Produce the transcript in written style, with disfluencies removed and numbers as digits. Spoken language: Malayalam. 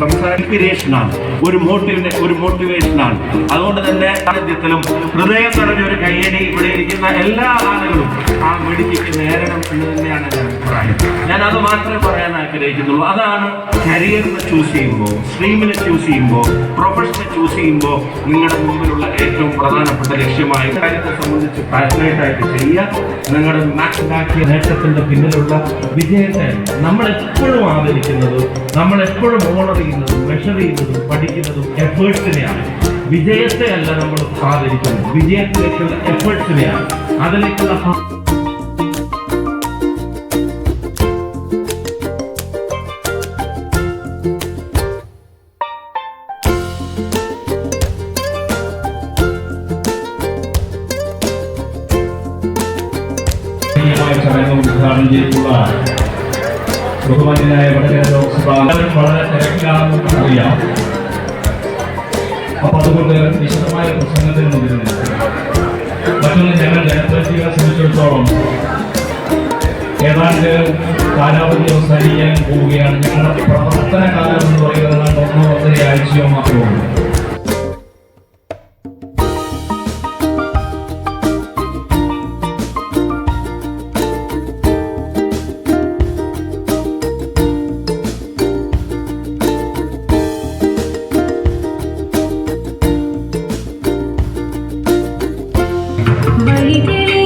ഇൻസ്പിറേഷനാണ്, ഒരു മോട്ടിവേഷനാണ്. അതുകൊണ്ട് തന്നെ സാന്നിധ്യത്തിലും ഹൃദയം നിറഞ്ഞൊരു കയ്യടി ഇവിടെ ഇരിക്കുന്ന എല്ലാ ആളുകളും ആ മെഡിക്കയ്ക്ക് നേരണം എന്ന് തന്നെയാണ് എൻ്റെ അഭിപ്രായം. ഞാൻ അത് മാത്രമേ പറയാൻ ആഗ്രഹിക്കുന്നുള്ളൂ. അതാണ് കരിയറിനെ ചൂസ് ചെയ്യുമ്പോൾ, സ്ട്രീമിനെ ചൂസ് ചെയ്യുമ്പോൾ, പ്രൊഫഷനെ ചൂസ് ചെയ്യുമ്പോൾ നിങ്ങളുടെ മുമ്പിലുള്ള ഏറ്റവും പ്രധാനപ്പെട്ട ലക്ഷ്യമായ കാര്യത്തെ സംബന്ധിച്ച് പാഷനേറ്റ് ആയിട്ട് ചെയ്യുക. നിങ്ങളുടെ മാക്സിമാക്കിയ നേട്ടത്തിന്റെ പിന്നിലുള്ള വിജയത്തെ നമ്മൾ എപ്പോഴും ആദരിക്കുന്നതും നമ്മൾ എപ്പോഴും ഓണർ ചെയ്യുന്നതും മെഷർ ചെയ്യുന്നതും പഠിക്കുന്നതും എഫേർട്സിനെയാണ്. വിജയത്തെ അല്ല നമ്മൾ ആദരിക്കുന്നത്, വിജയത്തിലേക്കുള്ള എഫേർട്സിനെയാണ്, അതിലേക്കുള്ള ഉദ്ഘാടനം ചെയ്തിട്ടുള്ള ബഹുമാന്യനായ വടകര ലോക്സഭ വളരെ തിരക്കിലാണെന്ന് അറിയാം. അപ്പൊ അതുകൊണ്ട് വിശദമായ പ്രസംഗത്തിന് മുതിരുന്നില്ല. മറ്റൊന്ന്, ഞങ്ങൾ ജനപ്രതിനിധികളെ സംബന്ധിച്ചിടത്തോളം ഏതാണ്ട് കാലാവധി അവസാനിക്കാൻ പോവുകയാണ്. ഞങ്ങളുടെ പ്രവർത്തന കാലം എന്ന് പറയുന്നത് 1-1.5 ആഴ്ചയോ മാത്രമേ ഉള്ളൂ. വഴികളിൽ